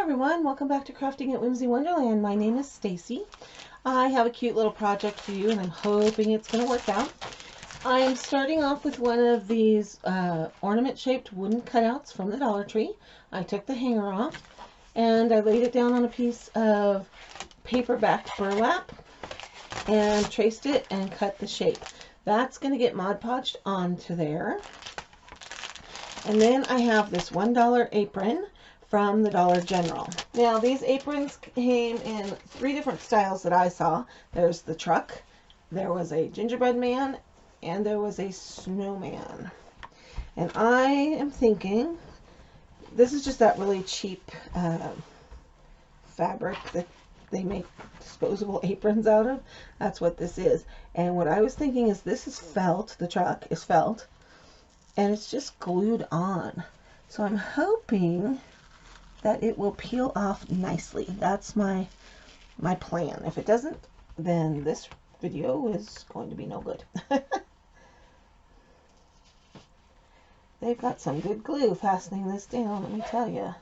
everyone, welcome back to Crafting at Whimsy Wonderland. My name is Stacy. I have a cute little project for you and I'm hoping it's going to work out. I am starting off with one of these ornament shaped wooden cutouts from the Dollar Tree. I took the hanger off and I laid it down on a piece of paper-backed burlap and traced it and cut the shape. That's going to get Mod Podged onto there. And then I have this $1 apron from the Dollar General. Now these aprons came in 3 different styles that I saw. There's the truck, there was a gingerbread man, and there was a snowman. And I am thinking, this is just that really cheap fabric that they make disposable aprons out of. That's what this is. And what I was thinking is this is felt, the truck is felt, and it's just glued on. So I'm hoping that it will peel off nicely. That's my plan. If it doesn't, then this video is going to be no good. They've got some good glue fastening this down, let me tell you.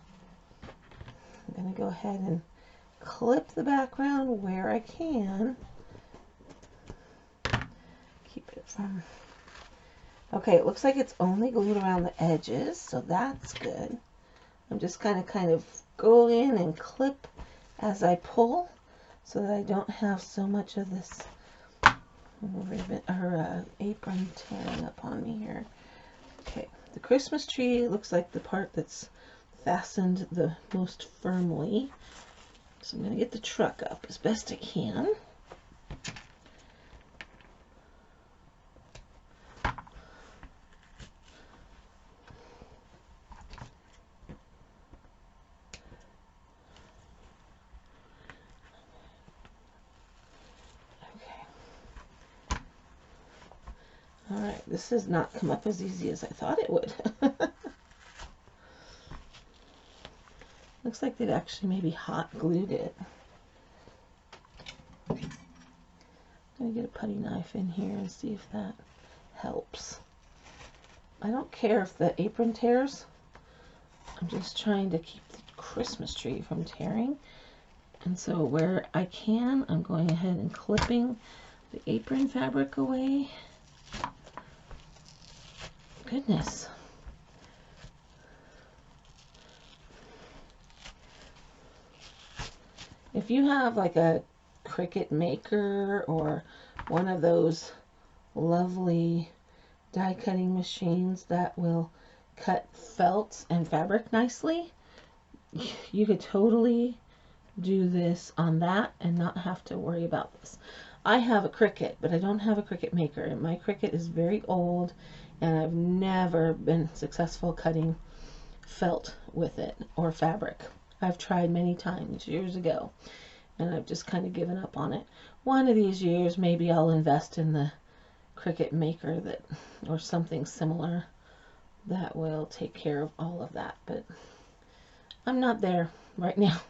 I'm going to go ahead and clip the background where I can. Keep it from... Okay, it looks like it's only glued around the edges, so that's good. I'm just kind of go in and clip as I pull so that I don't have so much of this ribbon or apron tearing up on me here. Okay, the Christmas tree looks like the part that's fastened the most firmly. So I'm going to get the truck up as best I can. Alright, this has not come up as easy as I thought it would. Looks like they've actually maybe hot glued it. I'm going to get a putty knife in here and see if that helps. I don't care if the apron tears. I'm just trying to keep the Christmas tree from tearing. And so where I can, I'm going ahead and clipping the apron fabric away. Goodness. If you have like a Cricut maker or one of those lovely die cutting machines that will cut felt and fabric nicely, you could totally do this on that and not have to worry about this. I have a Cricut, but I don't have a Cricut maker, and my Cricut is very old and I've never been successful cutting felt with it or fabric. I've tried many times years ago and I've just kind of given up on it. One of these years maybe I'll invest in the Cricut maker that or something similar that will take care of all of that, but I'm not there right now.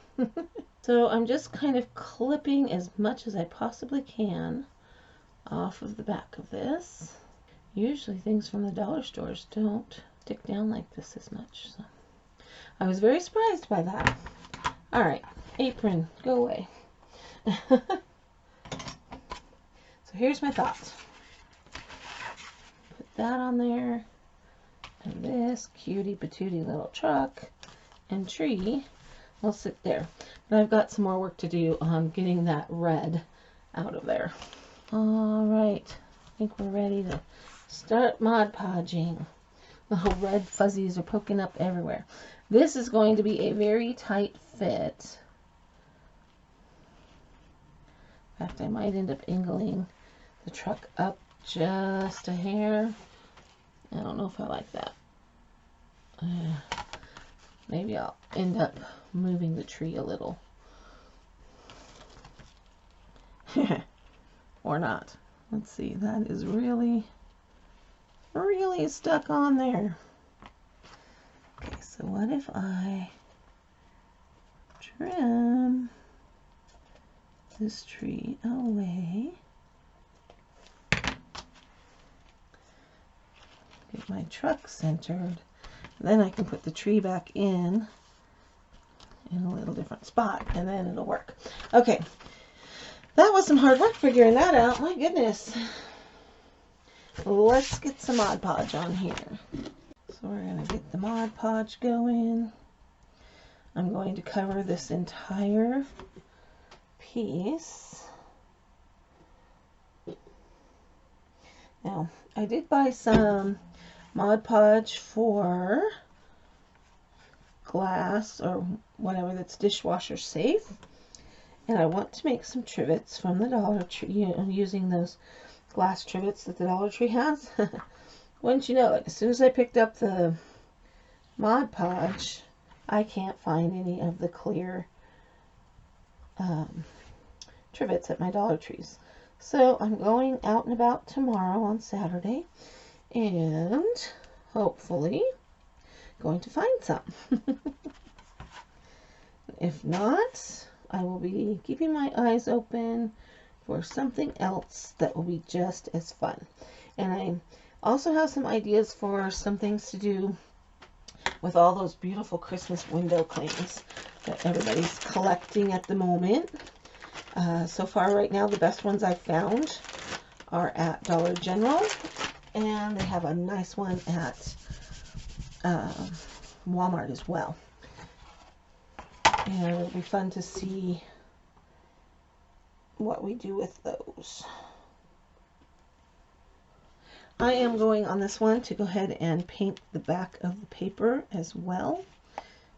So I'm just kind of clipping as much as I possibly can off of the back of this. Usually things from the dollar stores don't stick down like this as much. So I was very surprised by that. Alright, apron, go away. So here's my thoughts. Put that on there. And this cutie patootie little truck and tree will sit there. But I've got some more work to do on getting that red out of there. Alright, I think we're ready to start Mod Podging. Little red fuzzies are poking up everywhere. This is going to be a very tight fit. In fact, I might end up angling the truck up just a hair. I don't know if I like that. Maybe I'll end up moving the tree a little. Or not. Let's see, that is really stuck on there. Okay, so what if I trim this tree away? Get my truck centered. Then I can put the tree back in a little different spot, and then it'll work. Okay, that was some hard work figuring that out. My goodness. Let's get some Mod Podge on here. So we're going to get the Mod Podge going. I'm going to cover this entire piece. Now, I did buy some Mod Podge for glass or whatever that's dishwasher safe. And I want to make some trivets from the Dollar Tree. I'm using those glass trivets that the Dollar Tree has. Wouldn't you know it, as soon as I picked up the Mod Podge, I can't find any of the clear trivets at my Dollar Trees. So I'm going out and about tomorrow on Saturday and hopefully going to find some. If not, I will be keeping my eyes open for something else that will be just as fun. And I also have some ideas for some things to do with all those beautiful Christmas window clings that everybody's collecting at the moment. So far right now, the best ones I've found are at Dollar General, and they have a nice one at Walmart as well. And it'll be fun to see what we do with those. I am going on this one to go ahead and paint the back of the paper as well,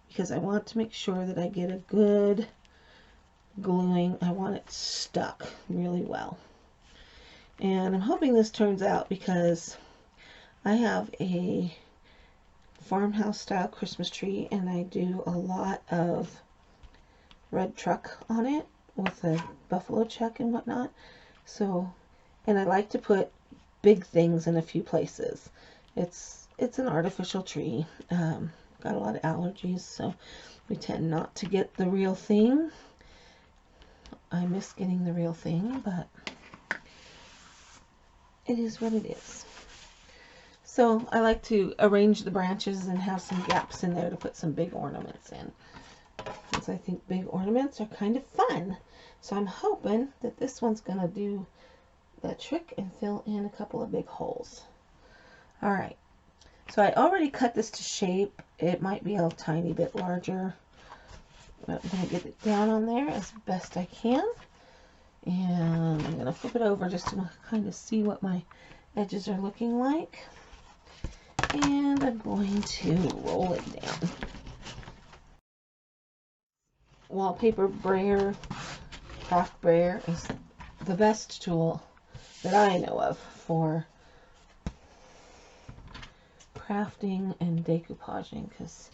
because I want to make sure that I get a good gluing. I want it stuck really well. And I'm hoping this turns out, because I have a farmhouse style Christmas tree and I do a lot of red truck on it with a buffalo check and whatnot. So, and I like to put big things in a few places. It's an artificial tree. Got a lot of allergies, so we tend not to get the real thing. I miss getting the real thing, but it is what it is. So I like to arrange the branches and have some gaps in there to put some big ornaments in, because I think big ornaments are kind of fun. So I'm hoping that this one's going to do the trick and fill in a couple of big holes. Alright, so I already cut this to shape. It might be a tiny bit larger, but I'm going to get it down on there as best I can. And I'm going to flip it over just to kind of see what my edges are looking like. And I'm going to roll it down. Wallpaper brayer, craft brayer is the best tool that I know of for crafting and decoupaging, because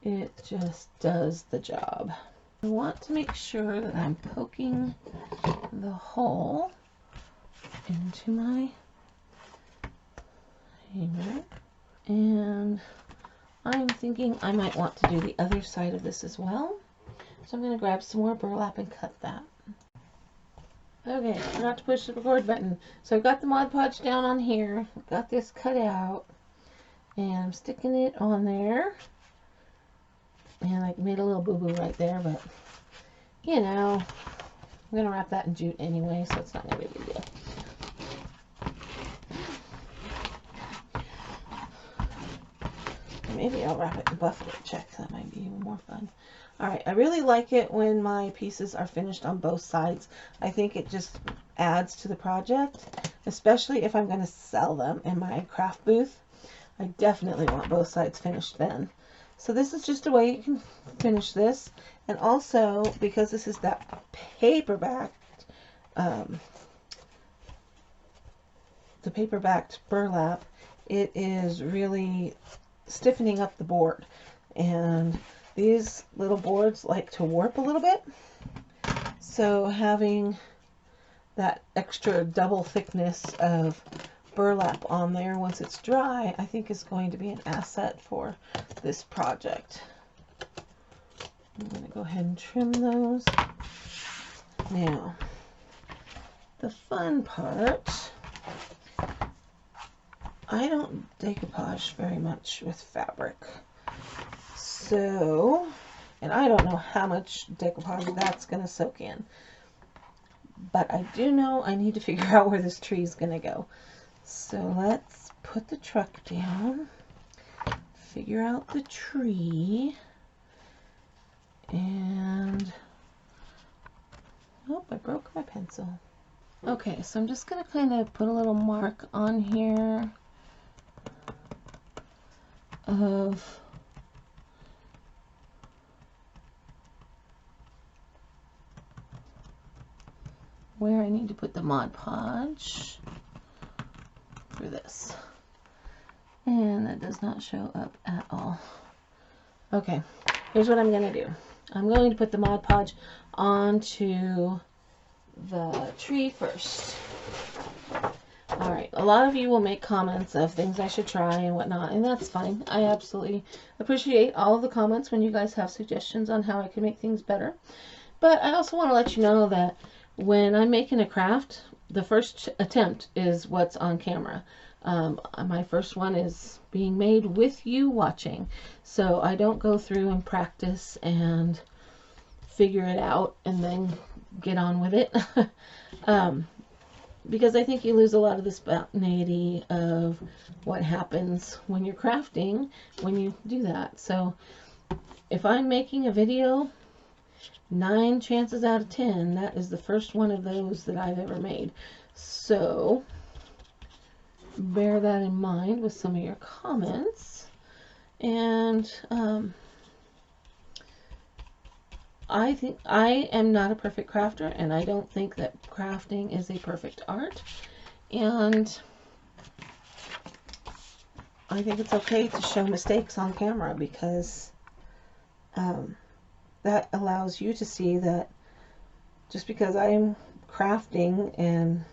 it just does the job. I want to make sure that I'm poking the hole into my hanger, and I'm thinking I might want to do the other side of this as well. So I'm going to grab some more burlap and cut that. Okay, I forgot to push the record button. So I've got the Mod Podge down on here. I've got this cut out, and I'm sticking it on there. And I made a little boo-boo right there, but you know, I'm going to wrap that in jute anyway, so it's not going to be a big deal. Maybe I'll wrap it in buffalo check. That might be even more fun. Alright, I really like it when my pieces are finished on both sides. I think it just adds to the project, especially if I'm going to sell them in my craft booth. I definitely want both sides finished then. So this is just a way you can finish this. And also, because this is that paperback, the paper-backed burlap, it is really stiffening up the board. And these little boards like to warp a little bit. So having that extra double thickness of burlap on there once it's dry, I think is going to be an asset for this project. I'm going to go ahead and trim those. Now, the fun part, I don't decoupage very much with fabric. So And I don't know how much decoupage that's going to soak in. But I do know I need to figure out where this tree is going to go. So let's put the truck down, figure out the tree, and oh, I broke my pencil. Okay, so I'm just going to kind of put a little mark on here of where I need to put the Mod Podge for this. And that does not show up at all. Okay, here's what I'm going to do. I'm going to put the Mod Podge onto the tree first. Alright, a lot of you will make comments of things I should try and whatnot, and that's fine. I absolutely appreciate all of the comments when you guys have suggestions on how I can make things better. But I also want to let you know that when I'm making a craft, the first attempt is what's on camera. My first one is being made with you watching. So I don't go through and practice and figure it out and then get on with it. Because I think you lose a lot of the spontaneity of what happens when you're crafting when you do that. So if I'm making a video, 9 chances out of 10, that is the first one of those that I've ever made. So bear that in mind with some of your comments. And I think I am not a perfect crafter, and I don't think that crafting is a perfect art. And I think it's okay to show mistakes on camera, because that allows you to see that just because I'm crafting and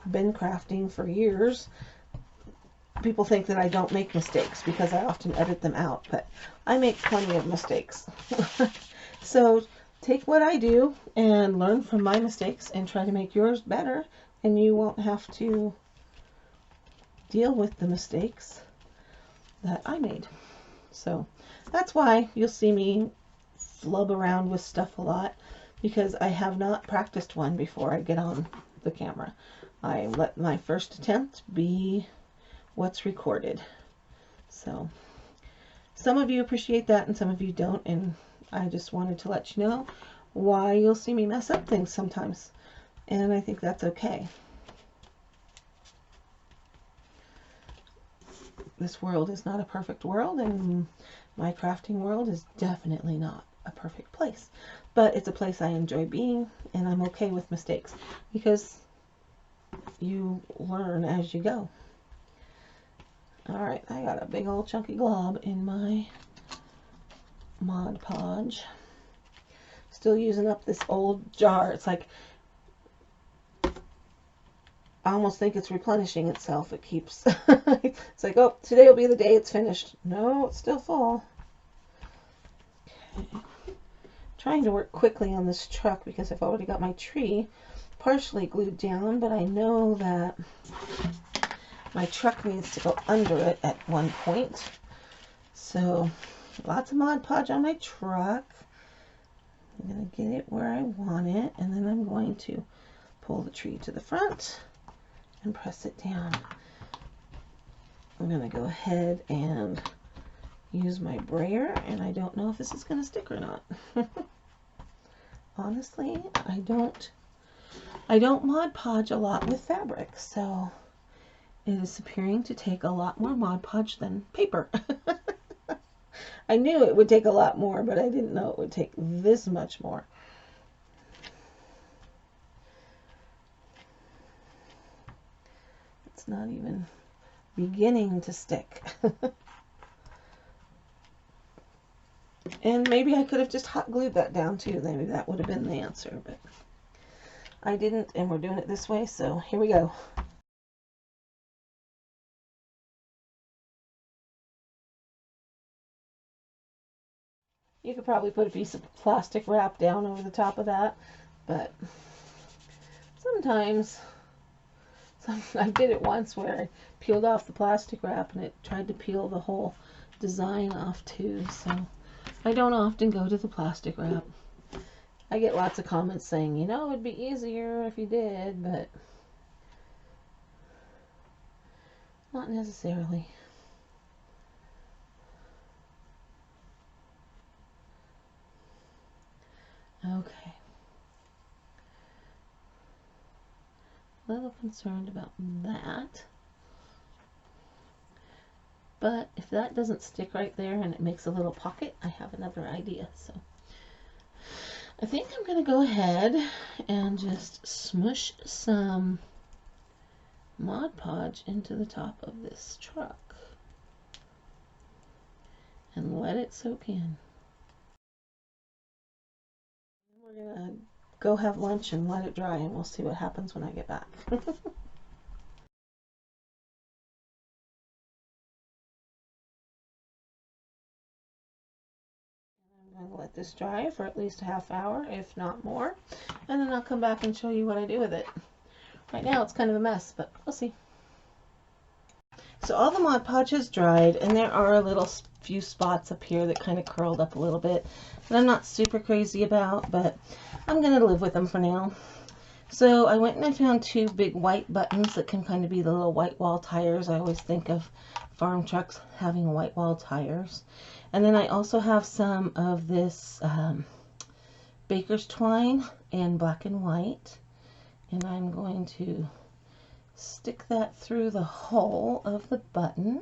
been crafting for years, people think that I don't make mistakes because I often edit them out, but I make plenty of mistakes. So take what I do and learn from my mistakes and try to make yours better, and you won't have to deal with the mistakes that I made. So that's why you'll see me flub around with stuff a lot, because I have not practiced one before I get on the camera. I let my first attempt be what's recorded. So some of you appreciate that and some of you don't, and I just wanted to let you know why you'll see me mess up things sometimes, and I think that's okay. This world is not a perfect world, and my crafting world is definitely not a perfect place, but it's a place I enjoy being, and I'm okay with mistakes because you learn as you go. Alright, I got a big old chunky glob in my Mod Podge. Still using up this old jar. It's like, I almost think it's replenishing itself. It keeps, it's like, oh, today will be the day it's finished. No, it's still full. Okay. Trying to work quickly on this truck because I've already got my tree partially glued down, but I know that my truck needs to go under it at one point. So lots of Mod Podge on my truck. I'm going to get it where I want it, and then I'm going to pull the tree to the front and press it down. I'm going to go ahead and use my brayer, and I don't know if this is going to stick or not. Honestly, I don't Mod Podge a lot with fabric, so it is appearing to take a lot more Mod Podge than paper. I knew it would take a lot more, but I didn't know it would take this much more. It's not even beginning to stick. And maybe I could have just hot glued that down too. Maybe that would have been the answer, but I didn't, and we're doing it this way, so here we go. You could probably put a piece of plastic wrap down over the top of that, but sometimes I did it once where I peeled off the plastic wrap and it tried to peel the whole design off too, so I don't often go to the plastic wrap. I get lots of comments saying, you know, it'd be easier if you did, but not necessarily. Okay. A little concerned about that. But if that doesn't stick right there and it makes a little pocket, I have another idea. So I think I'm going to go ahead and just smush some Mod Podge into the top of this truck and let it soak in. We're going to go have lunch and let it dry, and we'll see what happens when I get back. I'm going to let this dry for at least a half hour, if not more, and then I'll come back and show you what I do with it. Right now it's kind of a mess, but we'll see. So all the Mod Podge has dried, and there are a little few spots up here that kind of curled up a little bit that I'm not super crazy about, but I'm going to live with them for now. So I went and I found two big white buttons that can kind of be the little white wall tires. I always think of farm trucks having white wall tires. And then I also have some of this baker's twine in black and white. And I'm going to stick that through the hole of the button.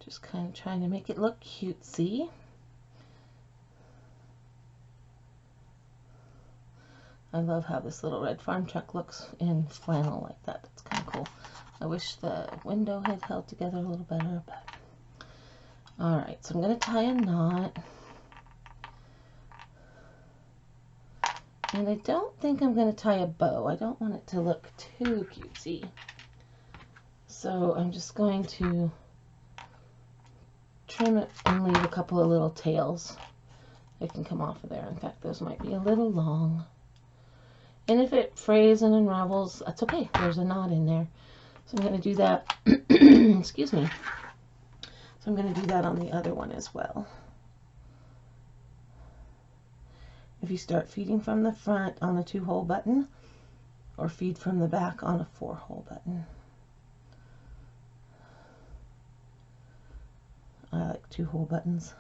Just kind of trying to make it look cutesy. I love how this little red farm truck looks in flannel like that. That's kind of cool. I wish the window had held together a little better, but alright, so I'm going to tie a knot. And I don't think I'm going to tie a bow. I don't want it to look too cutesy. So I'm just going to trim it and leave a couple of little tails that can come off of there. In fact, those might be a little long. And if it frays and unravels, that's okay. There's a knot in there. So I'm going to do that. Excuse me. So I'm going to do that on the other one as well. If you start feeding from the front on a 2-hole button, or feed from the back on a 4-hole button. I like 2-hole buttons.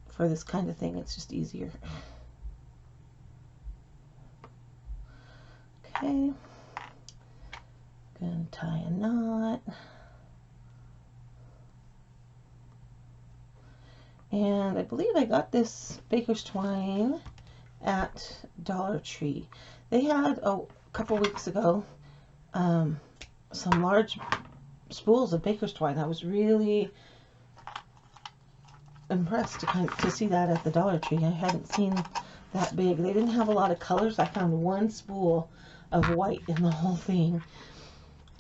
For this kind of thing, it's just easier. Okay. Gonna tie a knot. And I believe I got this baker's twine at Dollar Tree. They had a couple weeks ago some large spools of baker's twine. I was really impressed to see that at the Dollar Tree. I hadn't seen that big. They didn't have a lot of colors. I found one spool of white in the whole thing.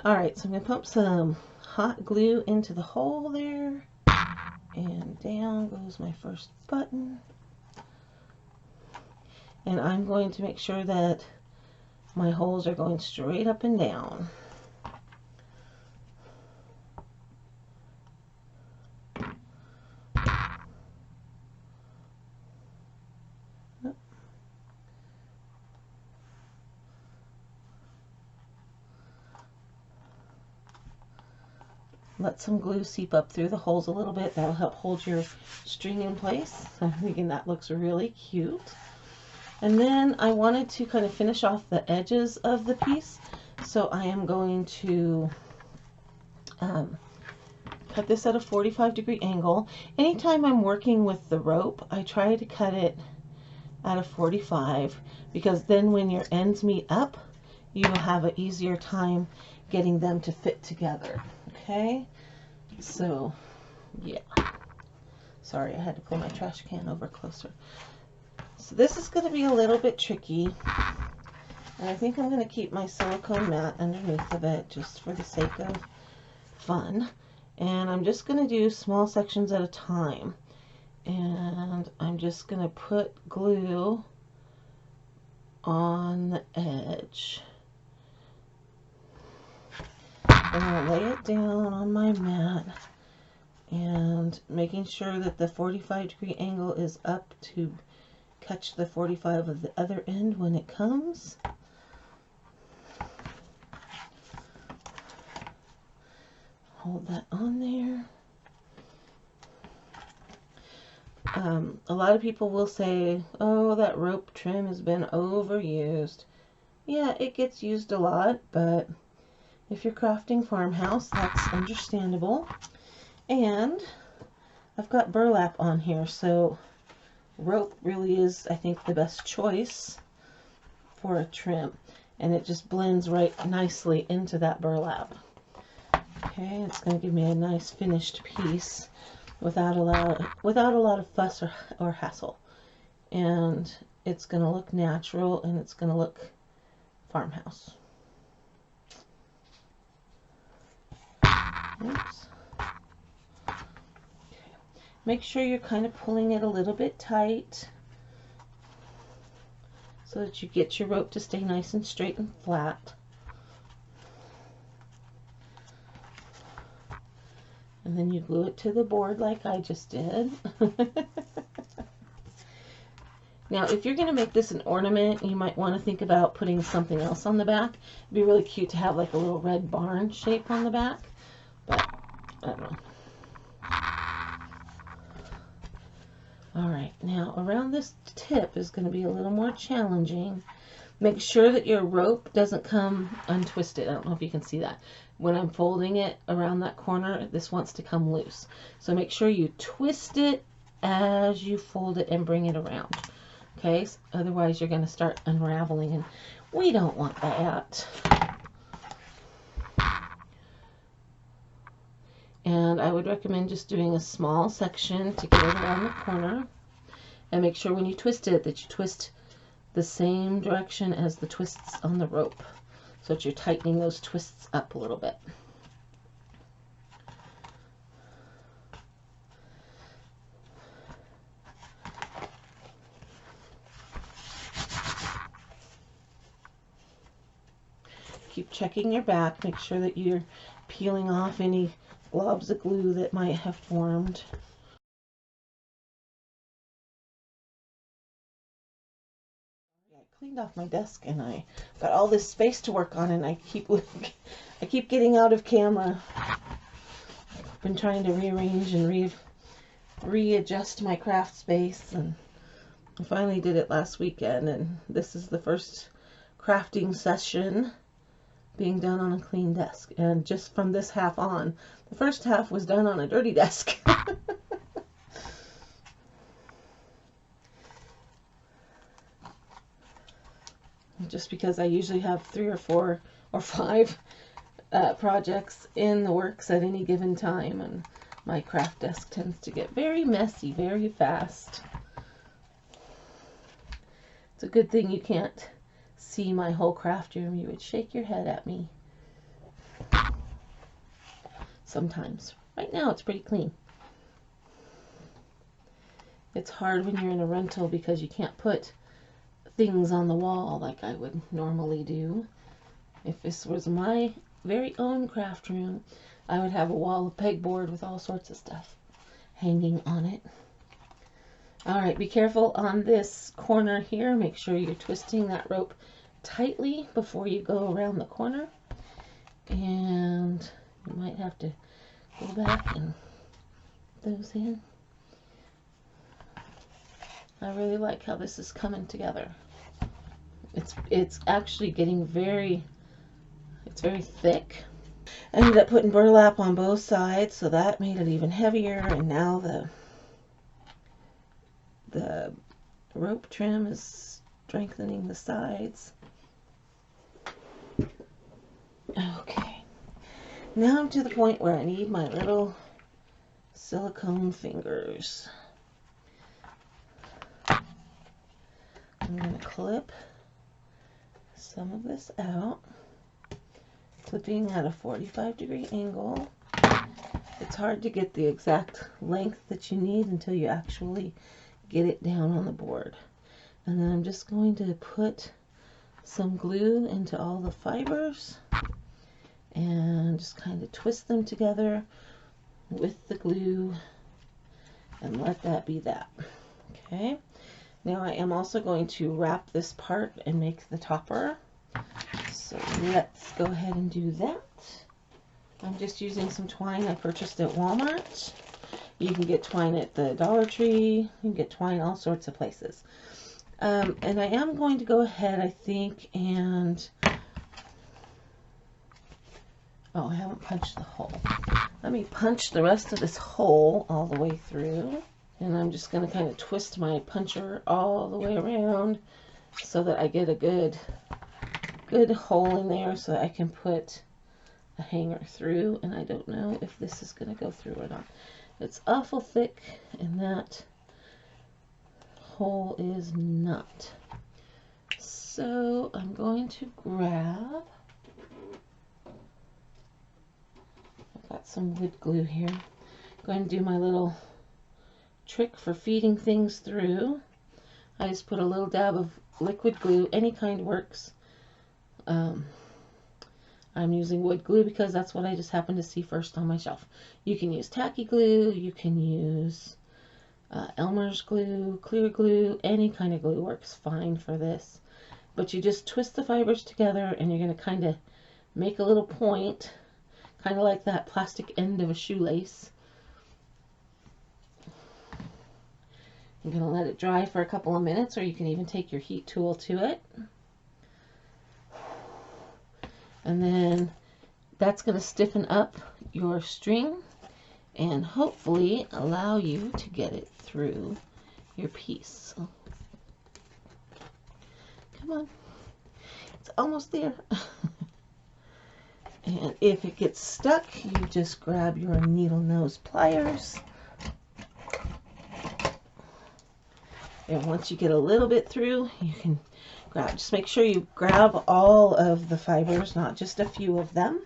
Alright, so I'm going to pump some hot glue into the hole there. And down goes my first button. And I'm going to make sure that my holes are going straight up and down. Let some glue seep up through the holes a little bit. That'll help hold your string in place. I'm thinking that looks really cute. And then I wanted to kind of finish off the edges of the piece. So I am going to cut this at a 45-degree angle. Anytime I'm working with the rope, I try to cut it at a 45, because then when your ends meet up, you will have an easier time getting them to fit together. Okay, so yeah, sorry, I had to pull my trash can over closer. So this is going to be a little bit tricky, and I think I'm going to keep my silicone mat underneath of it just for the sake of fun. And I'm just going to do small sections at a time, and I'm just going to put glue on the edge. I'm going to lay it down on my mat and making sure that the 45-degree angle is up to catch the 45 of the other end when it comes. Hold that on there. A lot of people will say, oh, that rope trim has been overused. Yeah, it gets used a lot, but if you're crafting farmhouse, that's understandable. And I've got burlap on here, so rope really is, I think, the best choice for a trim. And it just blends right nicely into that burlap. Okay, it's going to give me a nice finished piece without a lot of fuss or hassle. And it's going to look natural, and it's going to look farmhouse. Oops. Okay. Make sure you're kind of pulling it a little bit tight so that you get your rope to stay nice and straight and flat. And then you glue it to the board like I just did. Now, if you're going to make this an ornament, you might want to think about putting something else on the back. It'd be really cute to have like a little red barn shape on the back, but I don't know. Alright, now around this tip is going to be a little more challenging. Make sure that your rope doesn't come untwisted. I don't know if you can see that. When I'm folding it around that corner, this wants to come loose. So make sure you twist it as you fold it and bring it around. Okay, otherwise you're going to start unraveling, and we don't want that. And I would recommend just doing a small section to get it around the corner. And make sure when you twist it that you twist the same direction as the twists on the rope, so that you're tightening those twists up a little bit. Keep checking your back. Make sure that you're peeling off any globs of glue that might have formed. I cleaned off my desk and I got all this space to work on, and I keep getting out of camera. I've been trying to rearrange and readjust my craft space, and I finally did it last weekend, and this is the first crafting session being done on a clean desk. And just from this half on, the first half was done on a dirty desk. Just because I usually have 3 or 4 or 5 projects in the works at any given time, and my craft desk tends to get very messy very fast. It's a good thing you can't see my whole craft room. You would shake your head at me sometimes. Right now it's pretty clean. It's hard when you're in a rental because you can't put things on the wall like I would normally do. If this was my very own craft room, I would have a wall of pegboard with all sorts of stuff hanging on it. Alright, be careful on this corner here. Make sure you're twisting that rope tightly before you go around the corner. And you might have to go back and put those in. I really like how this is coming together. It's actually getting very thick. I ended up putting burlap on both sides, so that made it even heavier, and now the rope trim is strengthening the sides. Okay, now I'm to the point where I need my little silicone fingers. I'm going to clip some of this out, clipping at a 45-degree angle. It's hard to get the exact length that you need until you actually get it down on the board. And then I'm just going to put some glue into all the fibers and just kind of twist them together with the glue and let that be that. Okay, now I am also going to wrap this part and make the topper. So let's go ahead and do that. I'm just using some twine I purchased at Walmart. You can get twine at the Dollar Tree. You can get twine all sorts of places. And I am going to go ahead, I think, and... oh, I haven't punched the hole. Let me punch the rest of this hole all the way through. And I'm just going to kind of twist my puncher all the way around so that I get a good hole in there so that I can put a hanger through. And I don't know if this is going to go through or not. It's awful thick, and that hole is not. So I'm going to grab, I've got some wood glue here. I'm going to do my little trick for feeding things through. I just put a little dab of liquid glue, any kind works. I'm using wood glue because that's what I just happened to see first on my shelf. You can use tacky glue, you can use Elmer's glue, clear glue, any kind of glue works fine for this. But you just twist the fibers together and you're going to kind of make a little point, kind of like that plastic end of a shoelace. You're going to let it dry for a couple of minutes, or you can even take your heat tool to it. And then that's going to stiffen up your string and hopefully allow you to get it through your piece. So, come on, it's almost there. And if it gets stuck, you just grab your needle nose pliers. And once you get a little bit through, you can grab, just make sure you grab all of the fibers, not just a few of them.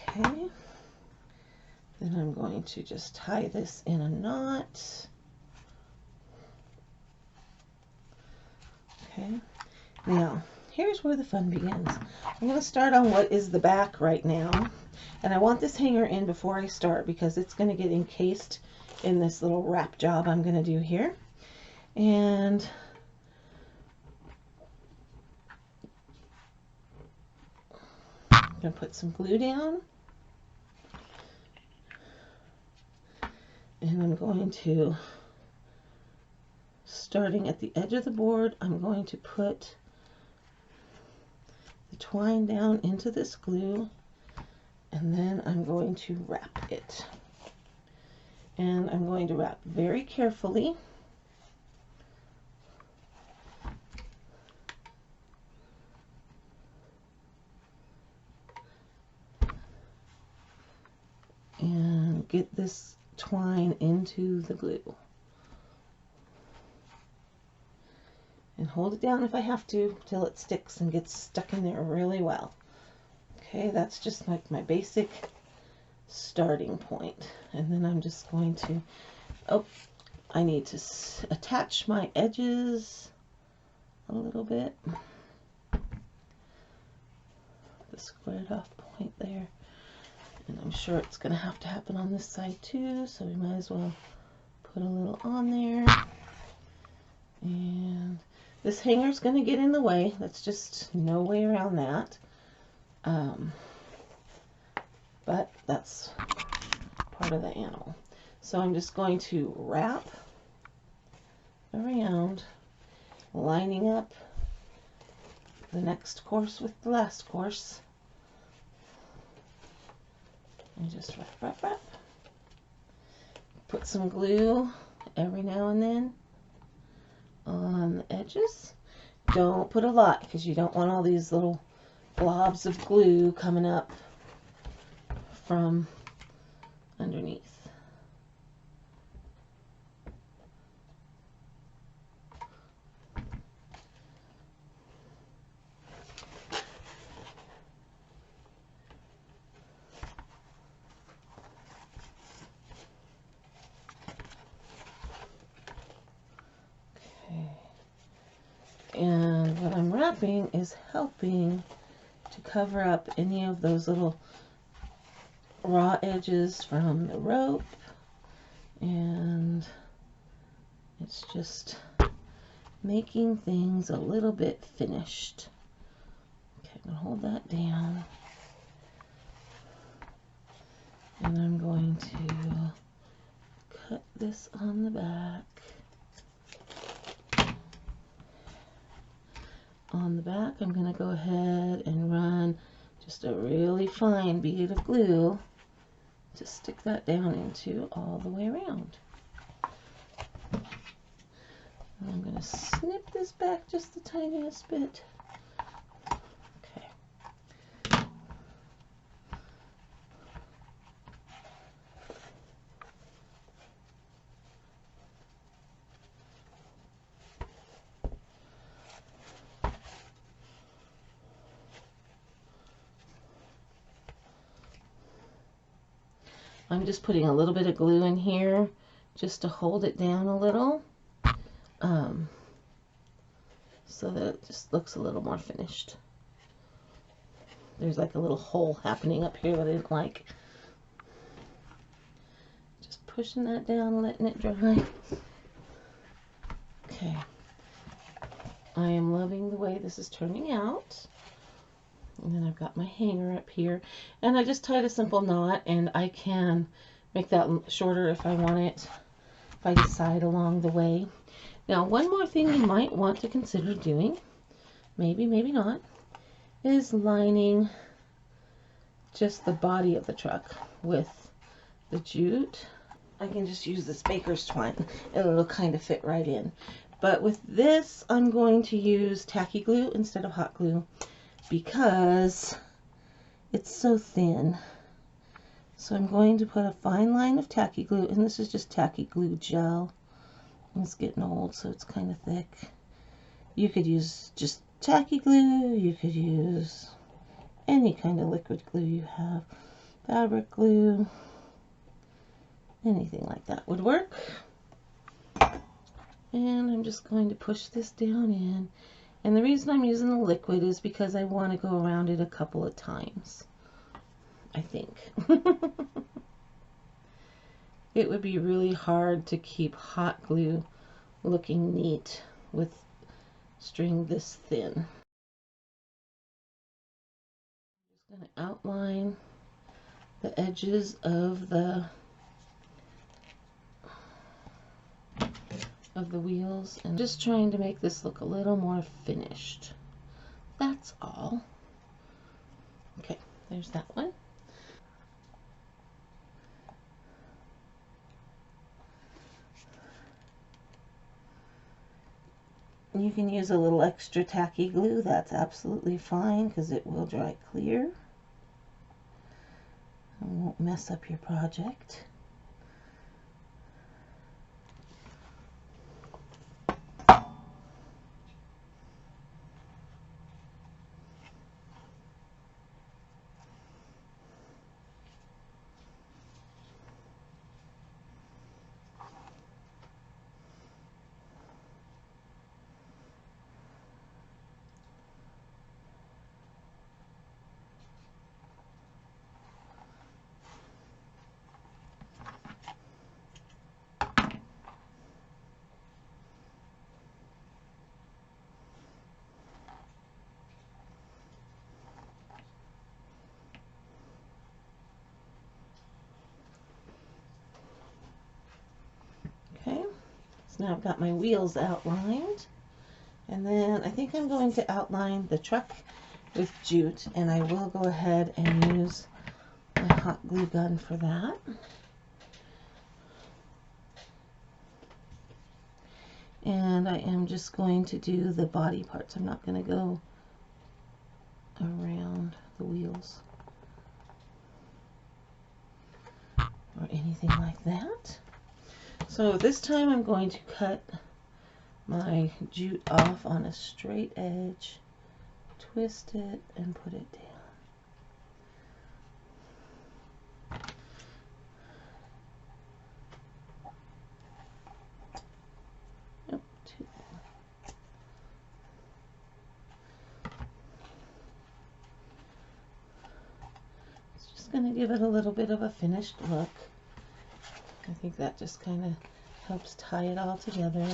Okay. Then I'm going to just tie this in a knot. Okay. Now, here's where the fun begins. I'm going to start on what is the back right now. And I want this hanger in before I start because it's going to get encased in this little wrap job I'm going to do here. And I'm going to put some glue down. And I'm going to, starting at the edge of the board, I'm going to put the twine down into this glue, and then I'm going to wrap it. And I'm going to wrap very carefully. And get this twine into the glue. And hold it down if I have to till it sticks and gets stuck in there really well. Okay, that's just like my basic starting point. And then I'm just going to, oh, I need to attach my edges a little bit. The squared off point there. And I'm sure it's going to have to happen on this side too, so we might as well put a little on there. And this hanger's going to get in the way. That's just no way around that. But that's part of the animal. So I'm just going to wrap around, lining up the next course with the last course. And just wrap, wrap, wrap. Put some glue every now and then on the edges. Don't put a lot because you don't want all these little blobs of glue coming up from underneath. And what I'm wrapping is helping cover up any of those little raw edges from the rope, and it's just making things a little bit finished. Okay, I'm going to hold that down, and I'm going to cut this on the back. On the back, I'm going to go ahead and run just a really fine bead of glue to stick that down into all the way around. And I'm going to snip this back just the tiniest bit. Okay. I'm just putting a little bit of glue in here just to hold it down a little, so that it just looks a little more finished. There's like a little hole happening up here that I didn't like. Just pushing that down, letting it dry. Okay. I am loving the way this is turning out. And then I've got my hanger up here, and I just tied a simple knot, and I can make that shorter if I want it, if I decide along the way. Now, one more thing you might want to consider doing, maybe, maybe not, is lining just the body of the truck with the jute. I can just use this baker's twine, and it'll kind of fit right in. But with this, I'm going to use tacky glue instead of hot glue, because it's so thin. So I'm going to put a fine line of tacky glue, and this is just tacky glue gel. It's getting old, so it's kind of thick. You could use just tacky glue, you could use any kind of liquid glue you have, fabric glue, anything like that would work. And I'm just going to push this down in. And the reason I'm using the liquid is because I want to go around it a couple of times, I think. It would be really hard to keep hot glue looking neat with string this thin. I'm just going to outline the edges of the wheels, and just trying to make this look a little more finished. That's all. Okay, there's that one. You can use a little extra tacky glue, that's absolutely fine, because it will dry clear and won't mess up your project. Okay, so now I've got my wheels outlined, and then I think I'm going to outline the truck with jute, and I will go ahead and use my hot glue gun for that. And I am just going to do the body parts. I'm not going to go around the wheels or anything like that. So this time I'm going to cut my jute off on a straight edge, twist it, and put it down. just going to give it a little bit of a finished look. I think that just kind of helps tie it all together.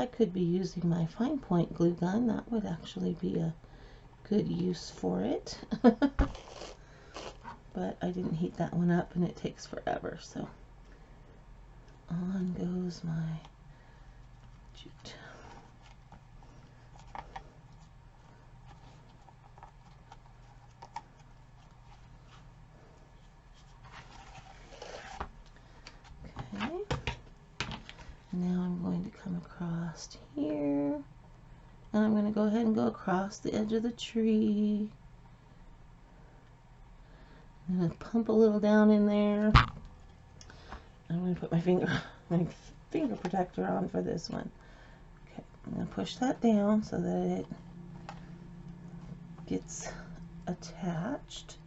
I could be using my fine point glue gun. That would actually be a good use for it. But I didn't heat that one up and it takes forever, so on goes my jute. Okay, now I'm going to come across here and I'm going to go ahead and go across the edge of the tree. I'm going to pump a little down in there. I'm going to put my finger protector on for this one. Okay, I'm going to push that down so that it gets attached.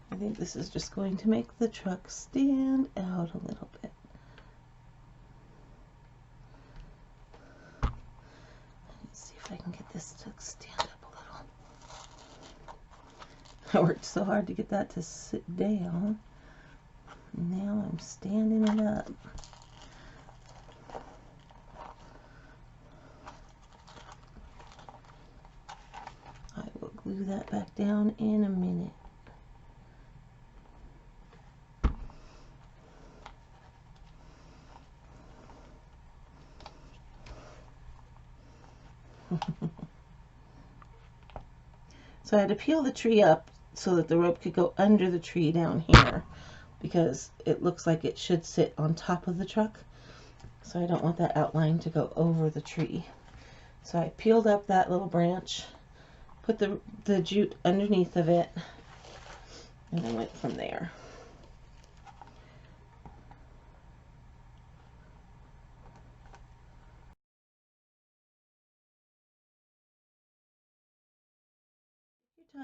I think this is just going to make the truck stand out a little bit. Let's see if I can get this to stand up a little. I worked so hard to get that to sit down. Now I'm standing it up. I will glue that back down in a minute. So I had to peel the tree up so that the rope could go under the tree down here, because it looks like it should sit on top of the truck. So I don't want that outline to go over the tree. So I peeled up that little branch, put the jute underneath of it, and I went from there.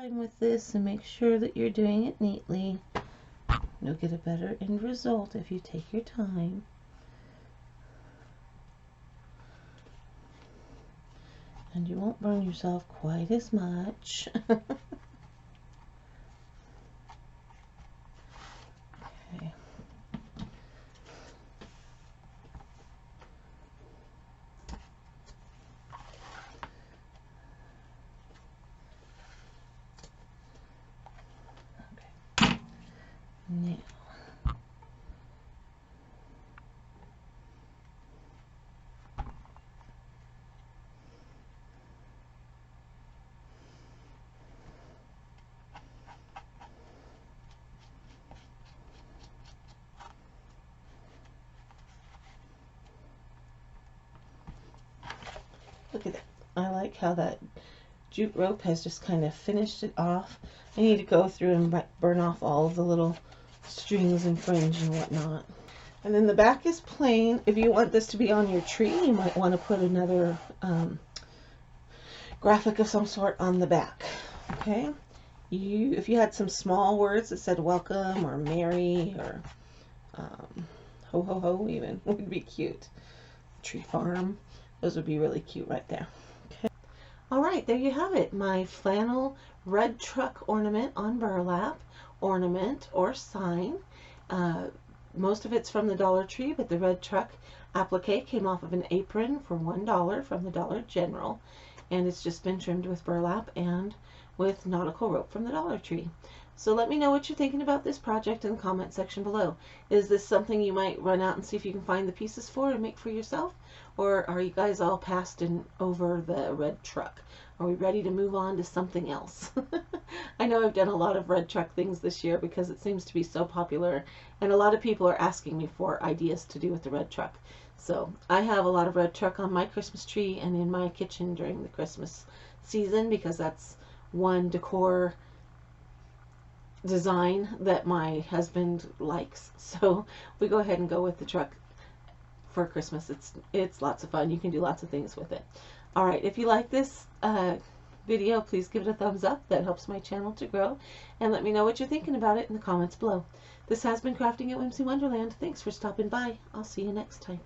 Time with this and make sure that you're doing it neatly. You'll get a better end result if you take your time. And you won't burn yourself quite as much. Okay. Now, look at that. I like how that jute rope has just kind of finished it off. I need to go through and burn off all of the little strings and fringe and whatnot. And then the back is plain. If you want this to be on your tree, you might want to put another graphic of some sort on the back. Okay, if you had some small words that said welcome or merry or ho ho ho even would be cute. Tree farm, those would be really cute right there. Okay. All right, there you have it. My flannel red truck ornament on burlap, ornament or sign. Most of it's from the Dollar Tree, but the red truck applique came off of an apron for $1 from the Dollar General, and it's just been trimmed with burlap and with nautical rope from the Dollar Tree. So let me know what you're thinking about this project in the comment section below. Is this something you might run out and see if you can find the pieces for and make for yourself? Or are you guys all past and over the red truck? Are we ready to move on to something else? I know I've done a lot of red truck things this year because it seems to be so popular, and a lot of people are asking me for ideas to do with the red truck. So I have a lot of red truck on my Christmas tree and in my kitchen during the Christmas season, because that's one decor design that my husband likes. So we go ahead and go with the truck for Christmas. It's lots of fun. You can do lots of things with it. All right, if you like this video, please give it a thumbs up. That helps my channel to grow. And let me know what you're thinking about it in the comments below. This has been Crafting at Whimsy Wonderland. Thanks for stopping by. I'll see you next time.